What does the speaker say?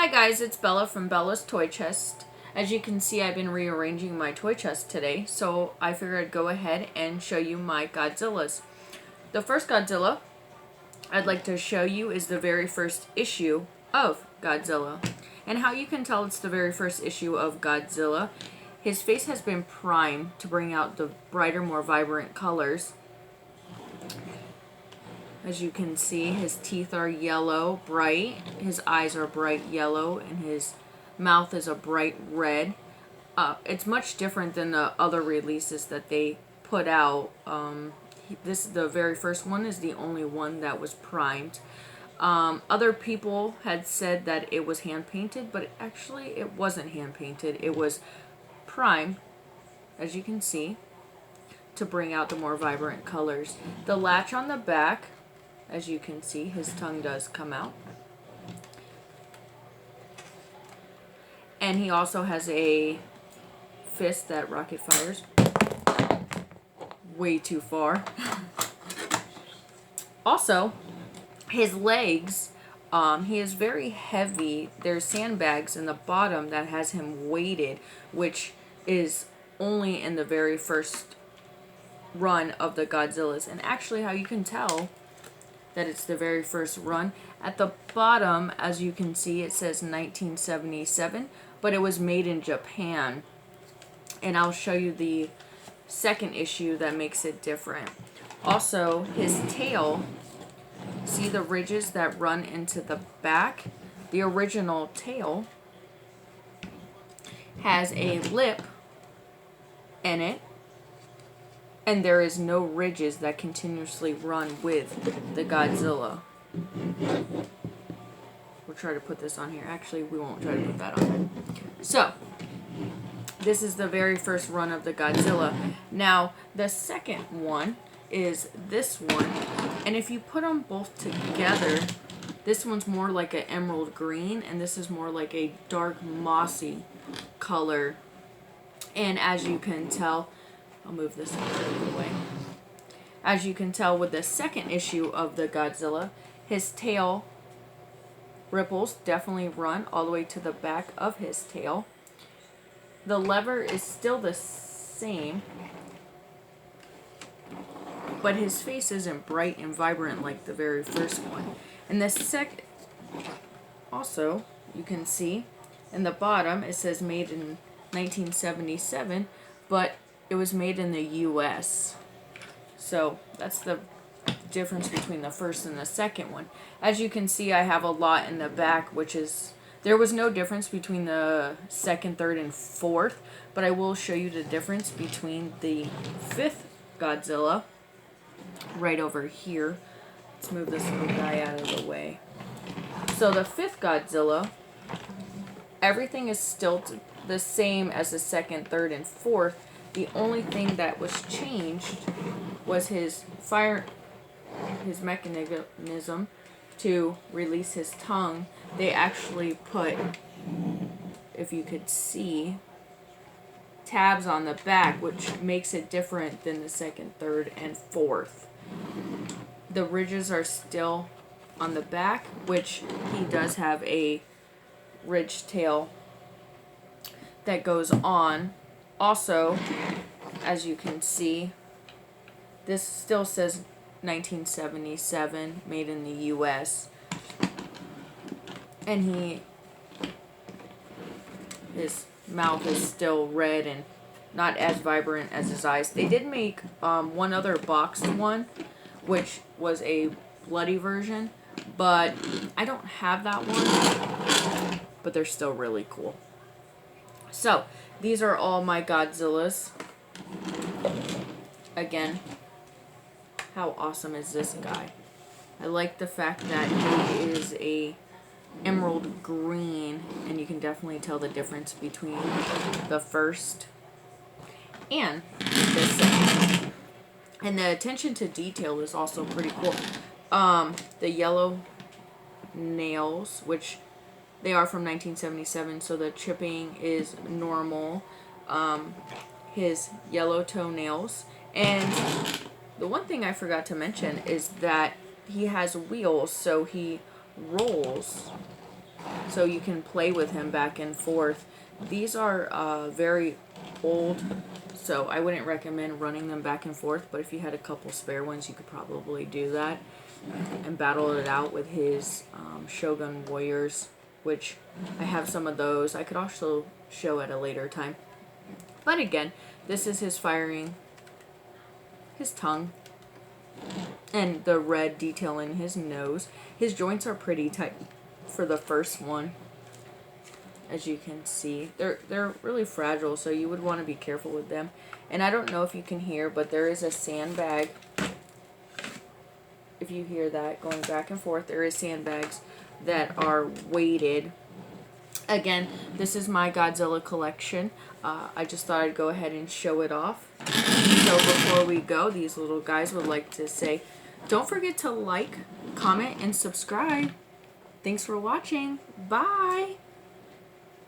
Hi guys, it's Bella from Bella's Toy Chest. As you can see, I've been rearranging my toy chest today, so I figured I'd go ahead and show you my Godzillas. The first Godzilla I'd like to show you is the very first issue of Godzilla. And how you can tell it's the very first issue of Godzilla, his face has been primed to bring out the brighter, more vibrant colors. As you can see, his teeth are yellow, bright. His eyes are bright yellow, and his mouth is a bright red. It's much different than the other releases that they put out. The very first one is the only one that was primed. Other people had said that it was hand-painted, but actually it wasn't hand-painted. It was primed, as you can see, to bring out the more vibrant colors. The latch on the back, as you can see, his tongue does come out. And he also has a fist that rocket fires way too far. Also, his legs, he is very heavy. There's sandbags in the bottom that has him weighted, which is only in the very first run of the Godzillas. And actually, how you can tell that it's the very first run, at the bottom, as you can see, it says 1977, but it was made in Japan. And I'll show you the second issue that makes it different. Also, his tail, see the ridges that run into the back? The original tail has a lip in it, and there is no ridges that continuously run with the Godzilla. We'll try to put this on here. Actually, we won't try to put that on. So, this is the very first run of the Godzilla. Now, the second one is this one. And if you put them both together, this one's more like an emerald green, and this is more like a dark mossy color. And as you can tell, I'll move this out of the way. As you can tell with the second issue of the Godzilla, his tail ripples definitely run all the way to the back of his tail. The lever is still the same, but his face isn't bright and vibrant like the very first one. And the second, also, you can see in the bottom it says made in 1977, but it was made in the US. So that's the difference between the first and the second one. As you can see, I have a lot in the back, which is, there was no difference between the second, third, and fourth, but I will show you the difference between the fifth Godzilla right over here. Let's move this little guy out of the way. So the fifth Godzilla, everything is still the same as the second, third, and fourth. The only thing that was changed was his mechanism to release his tongue. They actually put, if you could see, tabs on the back, which makes it different than the second, third, and fourth. The ridges are still on the back, which he does have a ridge tail that goes on. Also, as you can see, this still says 1977, made in the US. And his mouth is still red and not as vibrant as his eyes. They did make one other boxed one, which was a bloody version, but I don't have that one, but they're still really cool. So, these are all my Godzillas. Again, how awesome is this guy? I like the fact that he is a emerald green, and you can definitely tell the difference between the first and the second. And the attention to detail is also pretty cool. The yellow nails, which they are from 1977, so the chipping is normal. His yellow toenails. And the one thing I forgot to mention is that he has wheels, so he rolls so you can play with him back and forth. These are very old, so I wouldn't recommend running them back and forth, but if you had a couple spare ones, you could probably do that and battle it out with his Shogun warriors, which I have some of those. I could also show at a later time. But again, this is his firing, his tongue, and the red detail in his nose. His joints are pretty tight for the first one, as you can see. They're really fragile, so you would want to be careful with them. And I don't know if you can hear, but there is a sandbag. If you hear that going back and forth, there is sandbags that are weighted. Again, this is my Godzilla collection. I just thought I'd go ahead and show it off. So before we go, these little guys would like to say, don't forget to like, comment, and subscribe. Thanks for watching. Bye!